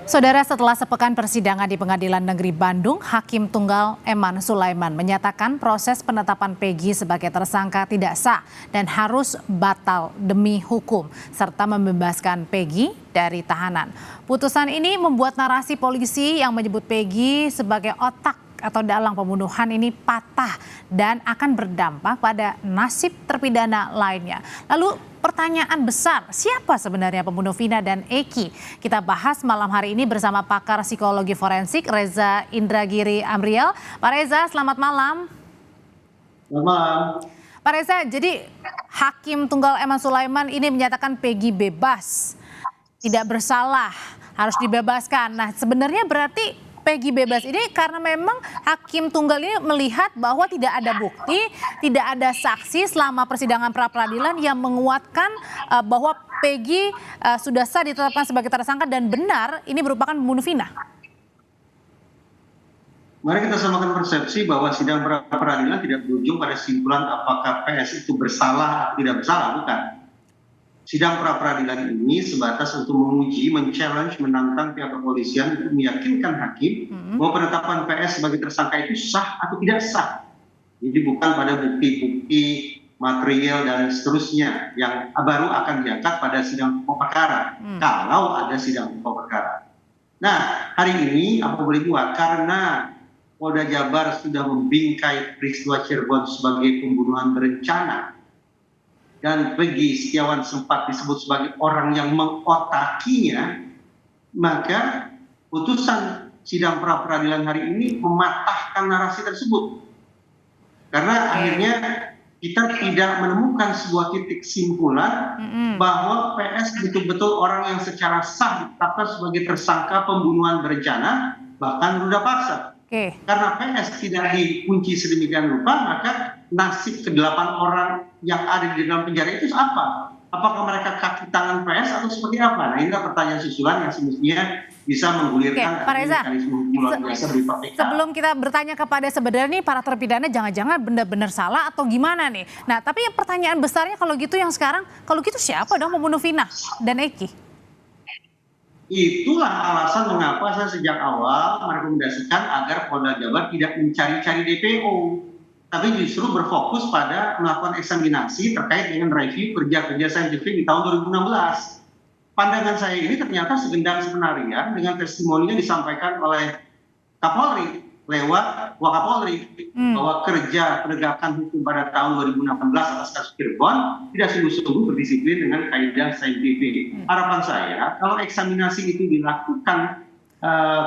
Saudara, setelah sepekan persidangan di Pengadilan Negeri Bandung, Hakim Tunggal Eman Sulaiman menyatakan proses penetapan Peggy sebagai tersangka tidak sah dan harus batal demi hukum, serta membebaskan Peggy dari tahanan. Putusan ini membuat narasi polisi yang menyebut Peggy sebagai otak atau dalang pembunuhan ini patah dan akan berdampak pada nasib terpidana lainnya. Lalu pertanyaan besar, siapa sebenarnya pembunuh Vina dan Eki? Kita bahas malam hari ini bersama pakar psikologi forensik Reza Indragiri Amriel. Pak Reza, selamat malam. Selamat malam. Pak Reza, jadi Hakim Tunggal Eman Sulaiman ini menyatakan Peggy bebas, tidak bersalah, harus dibebaskan. Nah, sebenarnya berarti Peggy bebas ini karena memang Hakim Tunggal ini melihat bahwa tidak ada bukti, tidak ada saksi selama persidangan pra-peradilan yang menguatkan bahwa Peggy sudah sah ditetapkan sebagai tersangka dan benar ini merupakan pembunuh Vina. Mari kita samakan persepsi bahwa sidang pra-peradilan tidak berujung pada kesimpulan apakah PS itu bersalah atau tidak bersalah, bukan. Sidang pra-peradilan ini sebatas untuk menguji, men-challenge, menantang pihak kepolisian untuk meyakinkan hakim bahwa penetapan PS sebagai tersangka itu sah atau tidak sah. Jadi bukan pada bukti-bukti material dan seterusnya yang baru akan diangkat pada sidang pokok perkara, kalau ada sidang pokok perkara. Nah, hari ini apa boleh buat, karena Polda Jabar sudah membingkai peristiwa Cirebon sebagai pembunuhan berencana, dan Peggy Setiawan sempat disebut sebagai orang yang mengotakinya, maka putusan sidang pra-peradilan hari ini mematahkan narasi tersebut. Karena akhirnya kita tidak menemukan sebuah titik simpulan bahwa PS betul-betul orang yang secara sah ditetapkan sebagai tersangka pembunuhan berencana, bahkan ruda paksa. Karena PS tidak dikunci sedemikian rupa, maka nasib ke-8 orang yang ada di dalam penjara itu apa? Apakah mereka kaki tangan PS atau seperti apa? Nah, inilah pertanyaan susulan yang semestinya bisa menggulirkan mekanisme hukum luar biasa berupa PK. Sebelum kita bertanya kepada sebenarnya nih para terpidana jangan-jangan benar-benar salah atau gimana nih? Nah, tapi pertanyaan besarnya kalau gitu yang sekarang, kalau gitu siapa dong pembunuh Vina dan Eki? Itulah alasan mengapa saya sejak awal merekomendasikan agar Polda Jabar tidak mencari-cari DPO, tapi justru berfokus pada melakukan eksaminasi terkait dengan review kerja-kerja saintifik di tahun 2016. Pandangan saya ini ternyata segendang skenario dengan testimoninya disampaikan oleh Kapolri lewat Wakapolri bahwa kerja penegakan hukum pada tahun 2016 atas kasus Cirebon tidak sungguh-sungguh berdisiplin dengan kaidah saintifik. Harapan saya kalau eksaminasi itu dilakukan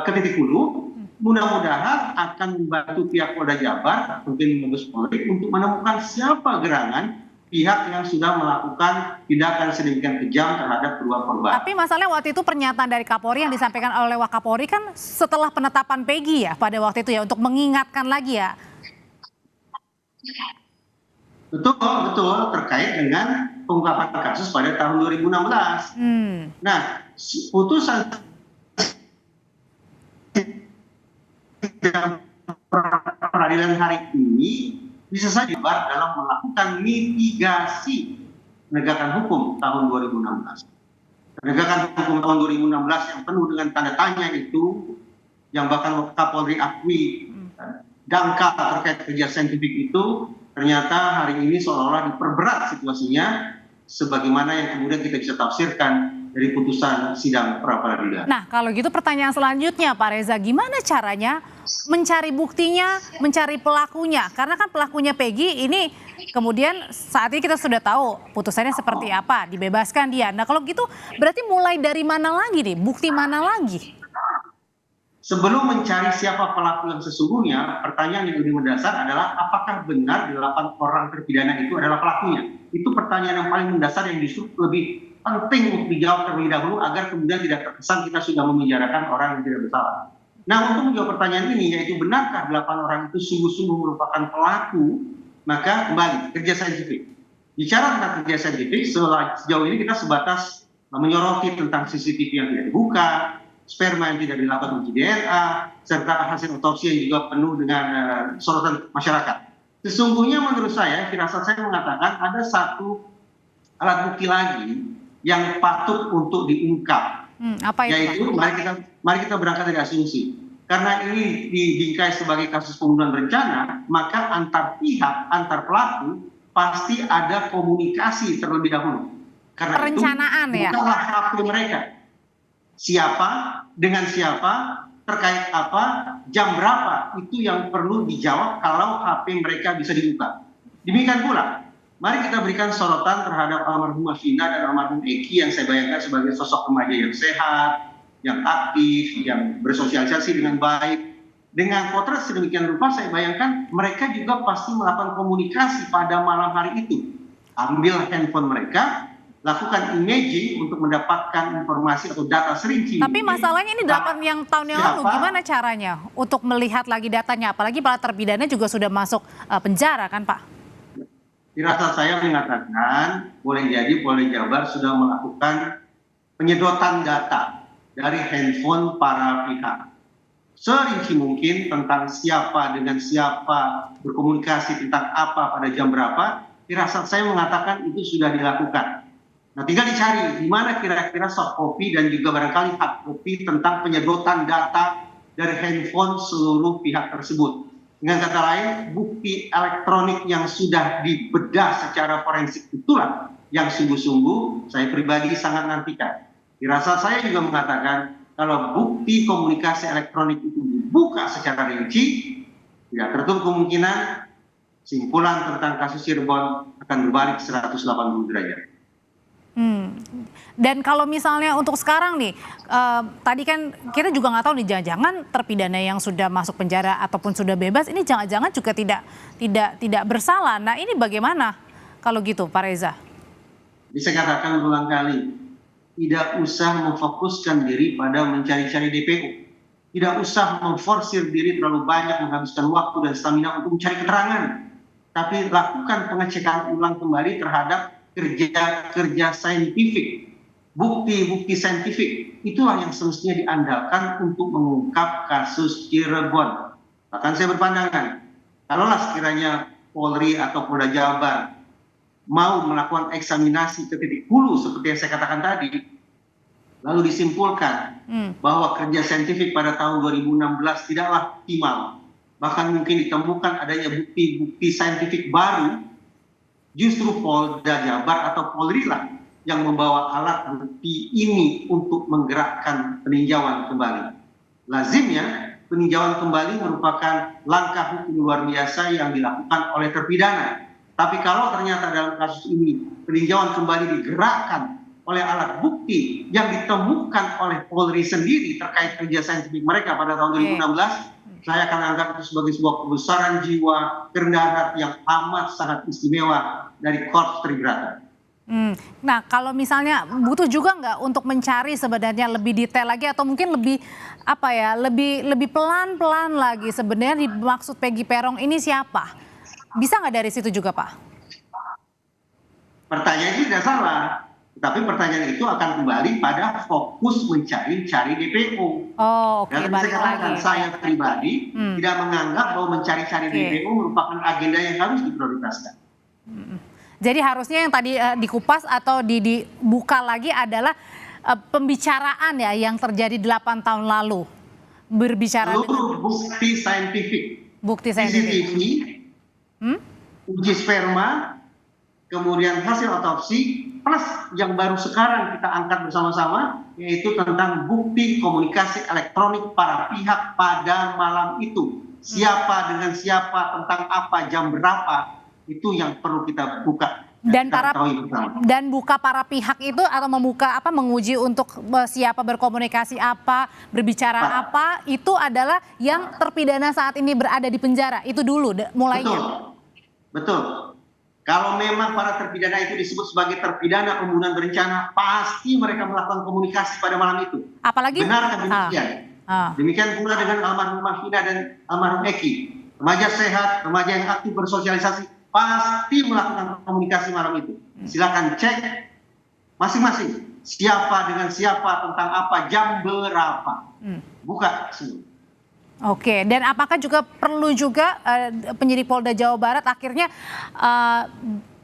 ke titik hulu, mudah-mudahan akan membantu pihak Polda Jabar, mungkin Mabes Polri, untuk menemukan siapa gerangan pihak yang sudah melakukan tindakan sedemikian kejam terhadap kedua korban. Tapi masalahnya waktu itu pernyataan dari Kapolri yang disampaikan oleh Wakapolri kan setelah penetapan Peggy ya pada waktu itu ya, untuk mengingatkan lagi ya. Betul, terkait dengan pengungkapan kasus pada tahun 2016. Nah, putusan peradilan hari ini bisa saja dalam melakukan mitigasi penegakan hukum tahun 2016. Penegakan hukum tahun 2016 yang penuh dengan tanda tanya itu, yang bahkan Kapolri akui dangkal terkait kerja saintifik itu, ternyata hari ini seolah-olah diperberat situasinya, sebagaimana yang kemudian kita bisa tafsirkan dari putusan sidang pra-peradilan. Nah, kalau gitu pertanyaan selanjutnya Pak Reza, gimana caranya mencari buktinya, mencari pelakunya? Karena kan pelakunya Peggy ini kemudian saat ini kita sudah tahu putusannya seperti apa, dibebaskan dia. Nah, kalau gitu berarti mulai dari mana lagi nih? Bukti mana lagi? Sebelum mencari siapa pelaku yang sesungguhnya, pertanyaan yang lebih mendasar adalah apakah benar 8 orang terpidana itu adalah pelakunya? Itu pertanyaan yang paling mendasar yang justru lebih penting untuk dijawab terlebih dahulu agar kemudian tidak terkesan kita sudah memenjarakan orang yang tidak bersalah. Nah, untuk menjawab pertanyaan ini, yaitu benarkah 8 orang itu sungguh-sungguh merupakan pelaku, maka kembali kerja saintifik. Bicara tentang kerja saintifik, sejauh ini kita sebatas menyoroti tentang CCTV yang tidak dibuka, sperma yang tidak dilakukan uji DNA, serta hasil otopsi yang juga penuh dengan sorotan masyarakat. Sesungguhnya menurut saya, firasat saya mengatakan ada satu alat bukti lagi yang patut untuk diungkap Apa itu, Pak? Yaitu mari kita berangkat dari asumsi. Karena ini dibingkai sebagai kasus pembunuhan berencana, maka antar pihak, antar pelaku pasti ada komunikasi terlebih dahulu. Karena Perencanaan itu ya? bukanlah HP mereka. Siapa, dengan siapa, terkait apa, jam berapa, itu yang perlu dijawab kalau HP mereka bisa dibuka. Demikian pula, mari kita berikan sorotan terhadap almarhumah Vina dan almarhum Eki yang saya bayangkan sebagai sosok remaja yang sehat, yang aktif, yang bersosialisasi dengan baik. Dengan potret sedemikian rupa, saya bayangkan mereka juga pasti melakukan komunikasi pada malam hari itu. Ambil handphone mereka, lakukan imaging untuk mendapatkan informasi atau data serinci. Tapi masalahnya ini 8 tahun yang lalu, gimana caranya untuk melihat lagi datanya? Apalagi para terpidana juga sudah masuk penjara kan, Pak? Firasat saya mengatakan boleh jadi Polda Jabar sudah melakukan penyedotan data dari handphone para pihak. Serinci mungkin tentang siapa dengan siapa, berkomunikasi tentang apa pada jam berapa, firasat saya mengatakan itu sudah dilakukan. Nah, tinggal dicari di mana kira-kira soft copy dan juga barangkali hard copy tentang penyedotan data dari handphone seluruh pihak tersebut. Dengan kata lain, bukti elektronik yang sudah dibedah secara forensik itulah yang sungguh-sungguh saya pribadi sangat nantikan. Firasat saya juga mengatakan kalau bukti komunikasi elektronik itu dibuka secara rinci, tidak tertutup kemungkinan simpulan tentang kasus Cirebon akan berbalik 180 derajat. Dan kalau misalnya untuk sekarang nih, tadi kan kita juga nggak tahu nih, jangan-jangan terpidana yang sudah masuk penjara ataupun sudah bebas ini jangan-jangan juga tidak bersalah. Nah, ini bagaimana kalau gitu, Pak Reza? Bisa katakan berulang kali, tidak usah memfokuskan diri pada mencari-cari DPO. Tidak usah memforsir diri terlalu banyak, menghabiskan waktu dan stamina untuk mencari keterangan. Tapi lakukan pengecekan ulang kembali terhadap kerja saintifik, bukti-bukti saintifik. Itulah yang semestinya diandalkan untuk mengungkap kasus Cirebon. Bahkan saya berpandangan, kalaulah sekiranya Polri atau Polda Jabar mau melakukan eksaminasi ke titik hulu seperti yang saya katakan tadi, lalu disimpulkan bahwa kerja saintifik pada tahun 2016 tidaklah optimal, bahkan mungkin ditemukan adanya bukti-bukti saintifik baru, justru Polda Jabar atau Polri lah yang membawa alat bukti ini untuk menggerakkan peninjauan kembali. Lazimnya peninjauan kembali merupakan langkah hukum luar biasa yang dilakukan oleh terpidana. Tapi kalau ternyata dalam kasus ini peninjauan kembali digerakkan oleh alat bukti yang ditemukan oleh Polri sendiri terkait kerja saintifik mereka pada tahun 2016, saya akan anggap itu sebagai sebuah kebesaran jiwa, kerendahan hati yang amat sangat istimewa dari Korps Tribrata. Nah, kalau misalnya butuh juga nggak untuk mencari sebenarnya lebih detail lagi atau mungkin lebih lebih pelan-pelan lagi sebenarnya dimaksud Peggy Peron ini siapa? Bisa nggak dari situ juga, Pak? Pertanyaan itu tidak salah. Tapi pertanyaan itu akan kembali pada fokus mencari-cari DPO. Oh, oke, Dan balik lagi. Saya pribadi tidak menganggap bahwa mencari-cari DPO merupakan agenda yang harus diprioritaskan. Jadi harusnya yang tadi dikupas atau dibuka lagi adalah pembicaraan ya yang terjadi 8 tahun lalu. Berbicara seluruh bukti saintifik. Bukti saintifik. CCTV, uji sperma, kemudian hasil otopsi, plus yang baru sekarang kita angkat bersama-sama, yaitu tentang bukti komunikasi elektronik para pihak pada malam itu. Siapa dengan siapa, tentang apa, jam berapa, itu yang perlu kita buka. Dan buka para pihak itu atau membuka menguji untuk siapa berkomunikasi apa, berbicara apa, itu adalah yang terpidana saat ini berada di penjara. Itu dulu mulainya. Betul. Kalau memang para terpidana itu disebut sebagai terpidana pembunuhan berencana, pasti mereka melakukan komunikasi pada malam itu. Apalagi benarkah demikian? Demikian pula dengan almarhumah Vina dan almarhum Eki. Remaja sehat, remaja yang aktif bersosialisasi, pasti melakukan komunikasi malam itu. Silakan cek masing-masing. Siapa dengan siapa, tentang apa, jam berapa. Buka semua. Oke, dan apakah juga perlu juga penyidik Polda Jawa Barat akhirnya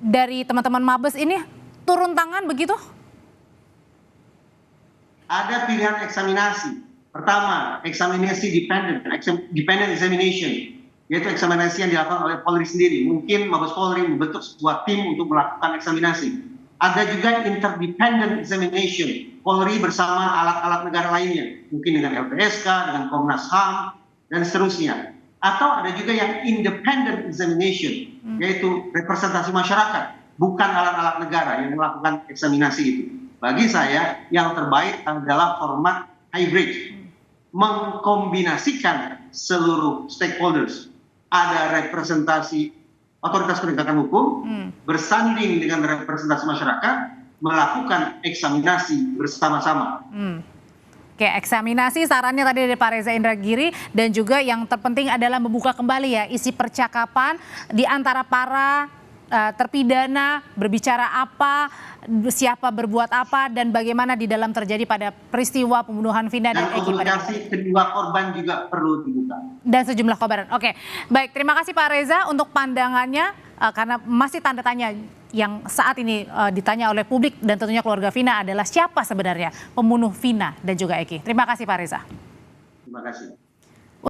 dari teman-teman Mabes ini turun tangan begitu? ada pilihan eksaminasi. Pertama, eksaminasi dependent examination, yaitu eksaminasi yang dilakukan oleh Polri sendiri. Mungkin Mabes Polri membentuk sebuah tim untuk melakukan eksaminasi. Ada juga interdependent examination, Polri bersama alat-alat negara lainnya, mungkin dengan LPSK, dengan Komnas HAM, dan seterusnya. Atau ada juga yang independent examination, yaitu representasi masyarakat, bukan alat-alat negara yang melakukan eksaminasi itu. Bagi saya, yang terbaik adalah format hybrid, mengkombinasikan seluruh stakeholders. Ada representasi otoritas penegakan hukum, bersanding dengan representasi masyarakat, melakukan eksaminasi bersama-sama. Oke, eksaminasi sarannya tadi dari Pak Reza Indragiri, dan juga yang terpenting adalah membuka kembali ya isi percakapan di antara para terpidana, berbicara apa, siapa berbuat apa, dan bagaimana di dalam terjadi pada peristiwa pembunuhan Vina dan Eki. Komunikasi kedua korban juga perlu dibuka. Dan sejumlah korban. Oke, baik, terima kasih Pak Reza untuk pandangannya, karena masih tanda tanya yang saat ini ditanya oleh publik dan tentunya keluarga Vina adalah siapa sebenarnya pembunuh Vina dan juga Eki. Terima kasih Pak Reza. Terima kasih.